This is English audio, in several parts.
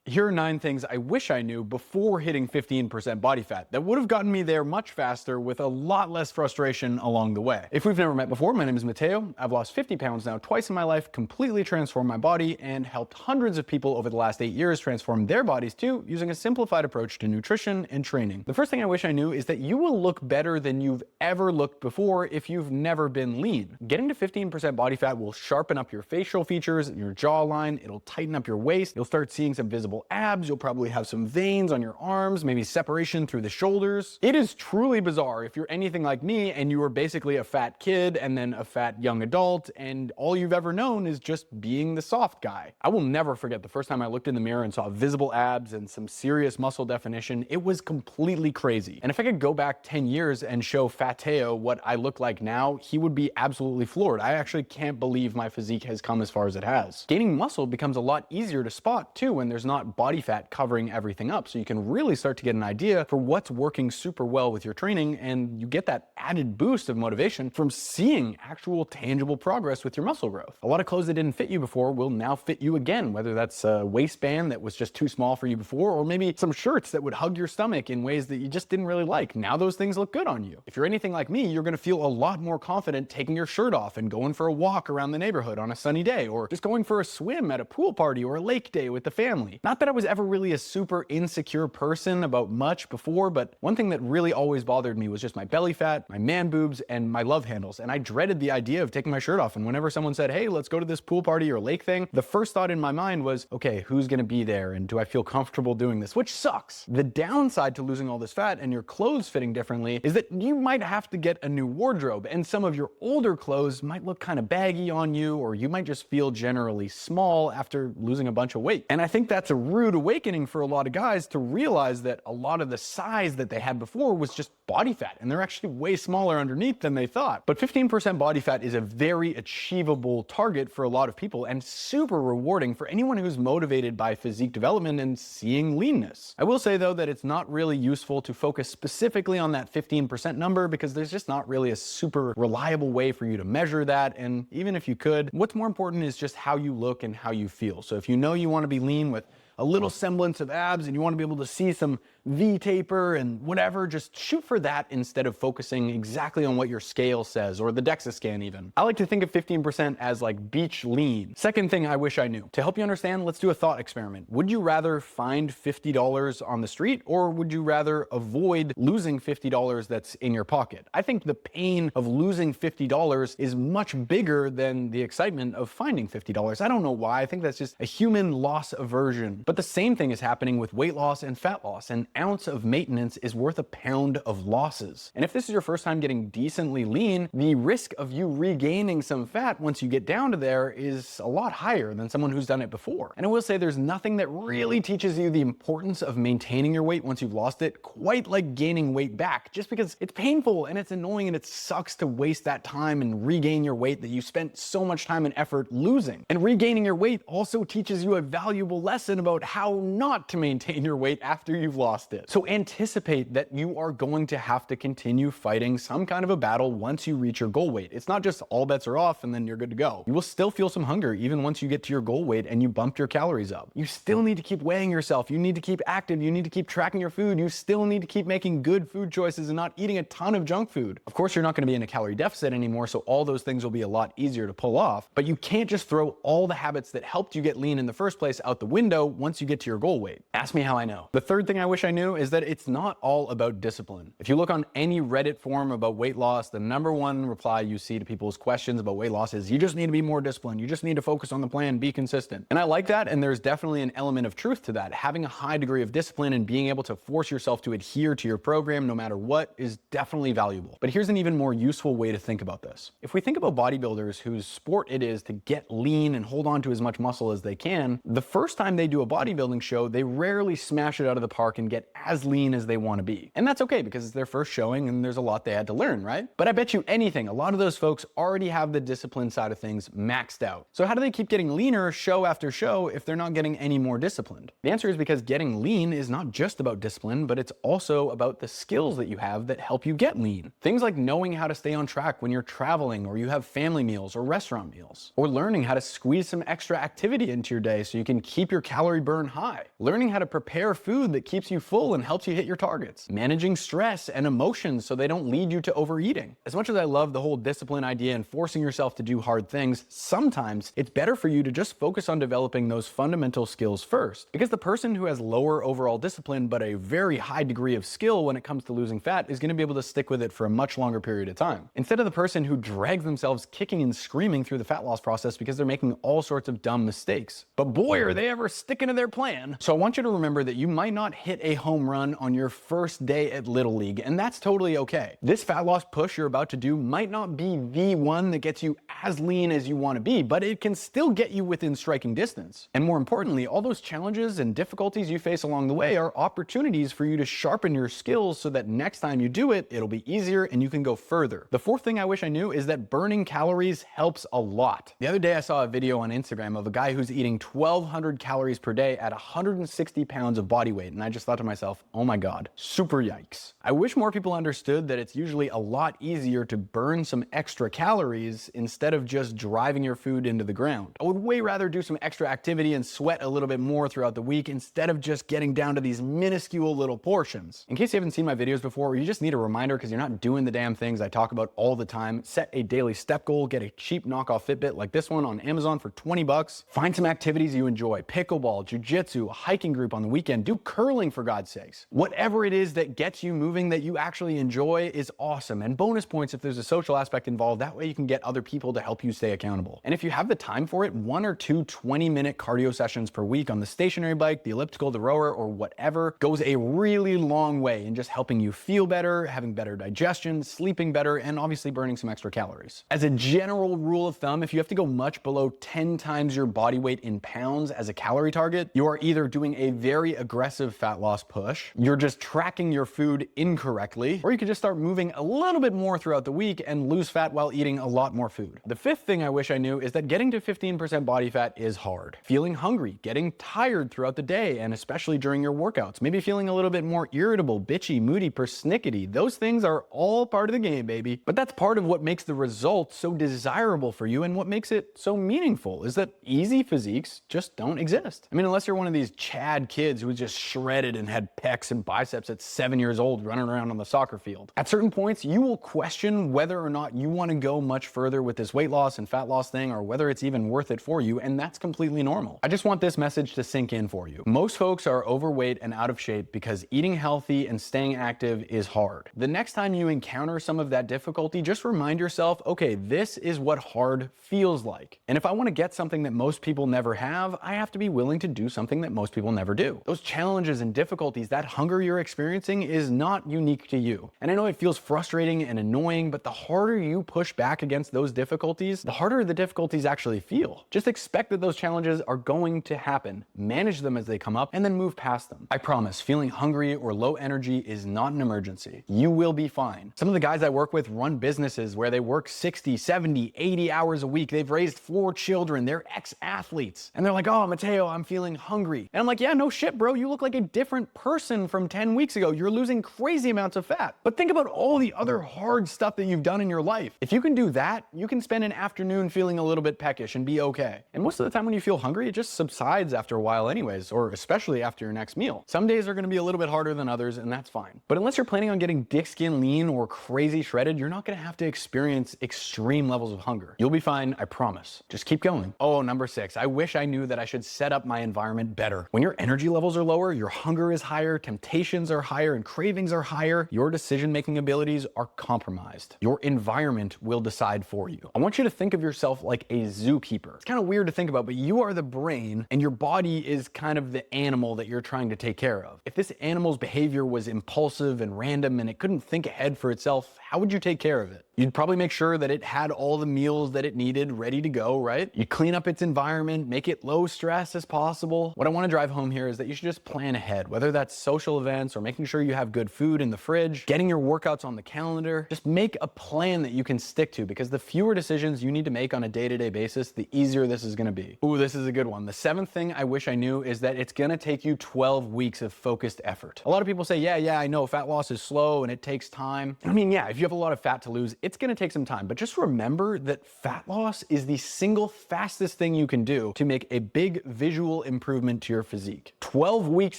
Here are 9 things I wish I knew before hitting 15% body fat that would have gotten me there much faster with a lot less frustration along the way. If we've never met before, my name is Mateo. I've lost 50 pounds now twice in my life, completely transformed my body, and helped hundreds of people over the last 8 years transform their bodies too, using a simplified approach to nutrition and training. The first thing I wish I knew is that you will look better than you've ever looked before if you've never been lean. Getting to 15% body fat will sharpen up your facial features and your jawline, it'll tighten up your waist, you'll start seeing some visible abs, you'll probably have some veins on your arms, maybe separation through the shoulders. It is truly bizarre if you're anything like me and you were basically a fat kid and then a fat young adult and all you've ever known is just being the soft guy. I will never forget the first time I looked in the mirror and saw visible abs and some serious muscle definition. It was completely crazy. And if I could go back 10 years and show Fateo what I look like now, he would be absolutely floored. I actually can't believe my physique has come as far as it has. Gaining muscle becomes a lot easier to spot too when there's not body fat covering everything up, so you can really start to get an idea for what's working super well with your training, and you get that added boost of motivation from seeing actual tangible progress with your muscle growth. A lot of clothes that didn't fit you before will now fit you again, whether that's a waistband that was just too small for you before, or maybe some shirts that would hug your stomach in ways that you just didn't really like. Now those things look good on you. If you're anything like me, you're gonna feel a lot more confident taking your shirt off and going for a walk around the neighborhood on a sunny day, or just going for a swim at a pool party or a lake day with the family. Not that I was ever really a super insecure person about much before, but one thing that really always bothered me was just my belly fat, my man boobs, and my love handles. And I dreaded the idea of taking my shirt off. And whenever someone said, hey, let's go to this pool party or lake thing, the first thought in my mind was, okay, who's gonna be there? And do I feel comfortable doing this? Which sucks. The downside to losing all this fat and your clothes fitting differently is that you might have to get a new wardrobe, and some of your older clothes might look kind of baggy on you, or you might just feel generally small after losing a bunch of weight. And I think that's a rude awakening for a lot of guys to realize that a lot of the size that they had before was just body fat, and they're actually way smaller underneath than they thought. But 15% body fat is a very achievable target for a lot of people and super rewarding for anyone who's motivated by physique development and seeing leanness. I will say though that it's not really useful to focus specifically on that 15% number because there's just not really a super reliable way for you to measure that, and even if you could, what's more important is just how you look and how you feel. So if you know you want to be lean with a little semblance of abs and you want to be able to see some V-taper and whatever, just shoot for that instead of focusing exactly on what your scale says, or the DEXA scan even. I like to think of 15% as like beach lean. Second thing I wish I knew. To help you understand, let's do a thought experiment. Would you rather find $50 on the street, or would you rather avoid losing $50 that's in your pocket? I think the pain of losing $50 is much bigger than the excitement of finding $50. I don't know why. I think that's just a human loss aversion. But the same thing is happening with weight loss and fat loss. An ounce of maintenance is worth a pound of losses. And if this is your first time getting decently lean, the risk of you regaining some fat once you get down to there is a lot higher than someone who's done it before. And I will say there's nothing that really teaches you the importance of maintaining your weight once you've lost it quite like gaining weight back, just because it's painful and it's annoying and it sucks to waste that time and regain your weight that you spent so much time and effort losing. And regaining your weight also teaches you a valuable lesson about how not to maintain your weight after you've lost it. So anticipate that you are going to have to continue fighting some kind of a battle once you reach your goal weight. It's not just all bets are off and then you're good to go. You will still feel some hunger even once you get to your goal weight and you bumped your calories up. You still need to keep weighing yourself. You need to keep active. You need to keep tracking your food. You still need to keep making good food choices and not eating a ton of junk food. Of course, you're not going to be in a calorie deficit anymore, so all those things will be a lot easier to pull off, but you can't just throw all the habits that helped you get lean in the first place out the window once you get to your goal weight. Ask me how I know. The third thing I wish I knew is that it's not all about discipline. If you look on any Reddit forum about weight loss, the number one reply you see to people's questions about weight loss is, you just need to be more disciplined. You just need to focus on the plan, be consistent. And I like that, and there's definitely an element of truth to that. Having a high degree of discipline and being able to force yourself to adhere to your program no matter what is definitely valuable. But here's an even more useful way to think about this. If we think about bodybuilders whose sport it is to get lean and hold on to as much muscle as they can, the first time they do a bodybuilding show, they rarely smash it out of the park and get get as lean as they want to be. And that's okay because it's their first showing and there's a lot they had to learn, right? But I bet you anything, a lot of those folks already have the discipline side of things maxed out. So how do they keep getting leaner show after show if they're not getting any more disciplined? The answer is because getting lean is not just about discipline, but it's also about the skills that you have that help you get lean. Things like knowing how to stay on track when you're traveling or you have family meals or restaurant meals, or learning how to squeeze some extra activity into your day so you can keep your calorie burn high, learning how to prepare food that keeps you full and helps you hit your targets, managing stress and emotions so they don't lead you to overeating. As much as I love the whole discipline idea and forcing yourself to do hard things, sometimes it's better for you to just focus on developing those fundamental skills first. Because the person who has lower overall discipline but a very high degree of skill when it comes to losing fat is going to be able to stick with it for a much longer period of time. Instead of the person who drags themselves kicking and screaming through the fat loss process because they're making all sorts of dumb mistakes. But boy, are they ever sticking to their plan. So I want you to remember that you might not hit a home run on your first day at Little League, and that's totally okay. This fat loss push you're about to do might not be the one that gets you as lean as you want to be, but it can still get you within striking distance. And more importantly, all those challenges and difficulties you face along the way are opportunities for you to sharpen your skills so that next time you do it, it'll be easier and you can go further. The fourth thing I wish I knew is that burning calories helps a lot. The other day I saw a video on Instagram of a guy who's eating 1,200 calories per day at 160 pounds of body weight, and I just thought to myself, oh my god, super yikes. I wish more people understood that it's usually a lot easier to burn some extra calories instead of just driving your food into the ground. I would way rather do some extra activity and sweat a little bit more throughout the week instead of just getting down to these minuscule little portions. In case you haven't seen my videos before, or you just need a reminder because you're not doing the damn things I talk about all the time, set a daily step goal, get a cheap knockoff Fitbit like this one on Amazon for 20 bucks. Find some activities you enjoy, pickleball, jujitsu, a hiking group on the weekend, do curling for God's sakes. Whatever it is that gets you moving that you actually enjoy is awesome, and bonus points if there's a social aspect involved. That way you can get other people to help you stay accountable. And if you have the time for it, 1 or 2 20-minute cardio sessions per week on the stationary bike, the elliptical, the rower, or whatever goes a really long way in just helping you feel better, having better digestion, sleeping better, and obviously burning some extra calories. As a general rule of thumb, if you have to go much below 10 times your body weight in pounds as a calorie target, you are either doing a very aggressive fat loss push, you're just tracking your food incorrectly, or you could just start moving a little bit more throughout the week and lose fat while eating a lot more food. The fifth thing I wish I knew is that getting to 15% body fat is hard. Feeling hungry, getting tired throughout the day, and especially during your workouts, maybe feeling a little bit more irritable, bitchy, moody, persnickety, those things are all part of the game, baby. But that's part of what makes the result so desirable for you and what makes it so meaningful is that easy physiques just don't exist. I mean, unless you're one of these Chad kids who was just shredded and had pecs and biceps at 7 years old running around on the soccer field. At certain points, you will question whether or not you want to go much further with this weight loss and fat loss thing, or whether it's even worth it for you, and that's completely normal. I just want this message to sink in for you. Most folks are overweight and out of shape because eating healthy and staying active is hard. The next time you encounter some of that difficulty, just remind yourself, okay, this is what hard feels like. And if I want to get something that most people never have, I have to be willing to do something that most people never do. Those challenges and difficulties, that hunger you're experiencing is not unique to you. And I know it feels frustrating and annoying, but the harder you push back against those difficulties, the harder the difficulties actually feel. Just expect that those challenges are going to happen, manage them as they come up, and then move past them. I promise, feeling hungry or low energy is not an emergency. You will be fine. Some of the guys I work with run businesses where they work 60, 70, 80 hours a week. They've raised 4 children. They're ex-athletes. And they're like, oh, Mateo, I'm feeling hungry. And I'm like, yeah, no shit, bro. You look like a different person from 10 weeks ago. You're losing crazy amounts of fat. But think about all the other hard stuff that you've done in your life. If you can do that, you can spend an afternoon feeling a little bit peckish and be okay. And most of the time when you feel hungry, it just subsides after a while anyways, or especially after your next meal. Some days are going to be a little bit harder than others, and that's fine. But unless you're planning on getting dick skin lean or crazy shredded, you're not going to have to experience extreme levels of hunger. You'll be fine, I promise. Just keep going. Oh, number 6, I wish I knew that I should set up my environment better. When your energy levels are lower, your hunger is higher, temptations are higher, and cravings are higher, your decision-making abilities are compromised. Your environment will decide for you. I want you to think of yourself like a zookeeper. It's kind of weird to think about, but you are the brain and your body is kind of the animal that you're trying to take care of. If this animal's behavior was impulsive and random and it couldn't think ahead for itself, how how would you take care of it? You'd probably make sure that it had all the meals that it needed ready to go, right? You'd clean up its environment, make it low stress as possible. What I want to drive home here is that you should just plan ahead, whether that's social events or making sure you have good food in the fridge, getting your workouts on the calendar. Just make a plan that you can stick to, because the fewer decisions you need to make on a day-to-day basis, the easier this is going to be. Ooh, this is a good one. The seventh thing I wish I knew is that it's going to take you 12 weeks of focused effort. A lot of people say, yeah, I know fat loss is slow and it takes time. I mean, yeah, if you have a lot of fat to lose, it's going to take some time, but just remember that fat loss is the single fastest thing you can do to make a big visual improvement to your physique. 12 weeks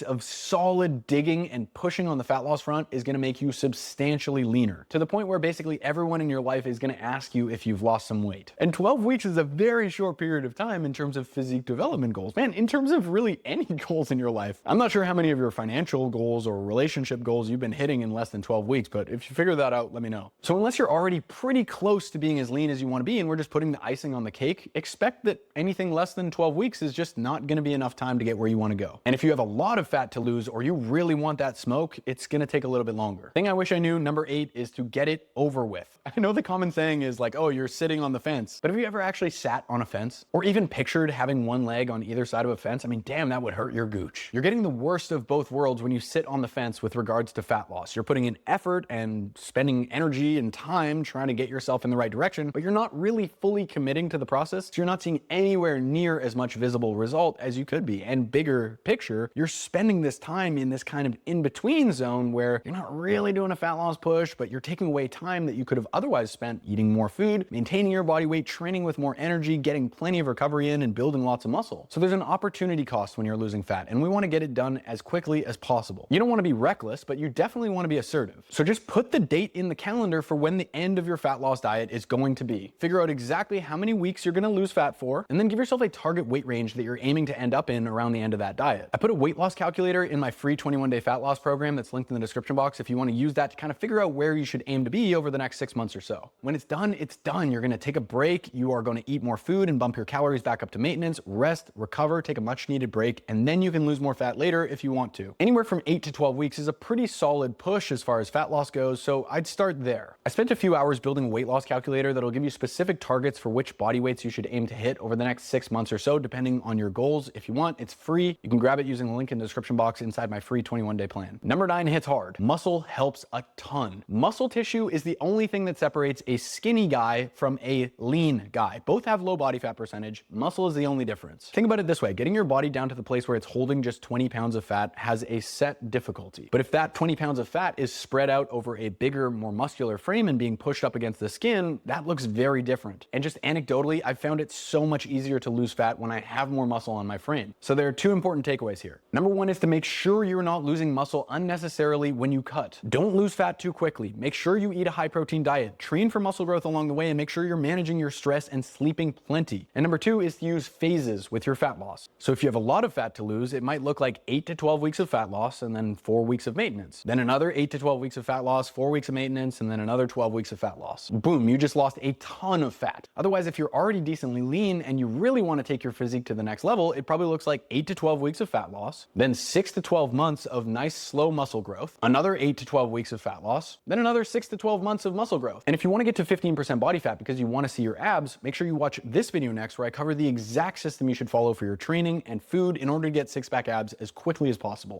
of solid digging and pushing on the fat loss front is going to make you substantially leaner, to the point where basically everyone in your life is going to ask you if you've lost some weight. And 12 weeks is a very short period of time in terms of physique development goals. Man, in terms of really any goals in your life. I'm not sure how many of your financial goals or relationship goals you've been hitting in less than 12 weeks, but if you figure that out, let me know. So unless you're already pretty close to being as lean as you want to be and we're just putting the icing on the cake, expect that anything less than 12 weeks is just not going to be enough time to get where you want to go. And if you have a lot of fat to lose or you really want that smoke, it's going to take a little bit longer. Thing I wish I knew, number 8, is to get it over with. I know the common saying is like, oh, you're sitting on the fence, but have you ever actually sat on a fence or even pictured having one leg on either side of a fence? I mean, damn, that would hurt your gooch. You're getting the worst of both worlds when you sit on the fence with regards to fat loss. You're putting in effort and spending energy and time trying to get yourself in the right direction, but you're not really fully committing to the process, so you're not seeing anywhere near as much visible result as you could be. And bigger picture, you're spending this time in this kind of in-between zone where you're not really doing a fat loss push, but you're taking away time that you could have otherwise spent eating more food, maintaining your body weight, training with more energy, getting plenty of recovery in, and building lots of muscle. So there's an opportunity cost when you're losing fat, and we want to get it done as quickly as possible. You don't want to be reckless, but you definitely want to be assertive. So just put the date in the calendar for when the end of your fat loss diet is going to be. Figure out exactly how many weeks you're going to lose fat for, and then give yourself a target weight range that you're aiming to end up in around the end of that diet. I put a weight loss calculator in my free 21-day fat loss program that's linked in the description box if you want to use that to kind of figure out where you should aim to be over the next 6 months or so. When it's done, it's done. You're going to take a break. You are going to eat more food and bump your calories back up to maintenance, rest, recover, take a much needed break, and then you can lose more fat later if you want to. Anywhere from 8 to 12 weeks is a pretty solid push as far as fat loss goes, so I'd start there. I spent a few hours building a weight loss calculator that'll give you specific targets for which body weights you should aim to hit over the next 6 months or so, depending on your goals. If you want, it's free. You can grab it using the link in the description box inside my free 21-day plan. Number 9 hits hard. Muscle helps a ton. Muscle tissue is the only thing that separates a skinny guy from a lean guy. Both have low body fat percentage. Muscle is the only difference. Think about it this way. Getting your body down to the place where it's holding just 20 pounds of fat has a set difficulty. But if that 20 pounds of fat is spread out over a bigger, more muscular frame and being pushed up against the skin, that looks very different. And just anecdotally, I've found it so much easier to lose fat when I have more muscle on my frame. So there are 2 important takeaways here. Number 1 is to make sure you're not losing muscle unnecessarily when you cut. Don't lose fat too quickly. Make sure you eat a high protein diet. Train for muscle growth along the way and make sure you're managing your stress and sleeping plenty. And number 2 is to use phases with your fat loss. So if you have a lot of fat to lose, it might look like 8 to 12 weeks of fat loss and then 4 weeks of maintenance. Then another 8 to 12 weeks of fat loss, 4 weeks of maintenance, and then another 12 weeks of fat loss. Boom, you just lost a ton of fat. Otherwise, if you're already decently lean and you really want to take your physique to the next level, it probably looks like 8 to 12 weeks of fat loss, then 6 to 12 months of nice slow muscle growth, another 8 to 12 weeks of fat loss, then another 6 to 12 months of muscle growth. And if you want to get to 15% body fat because you want to see your abs, make sure you watch this video next where I cover the exact system you should follow for your training and food in order to get six-pack abs as quickly as possible.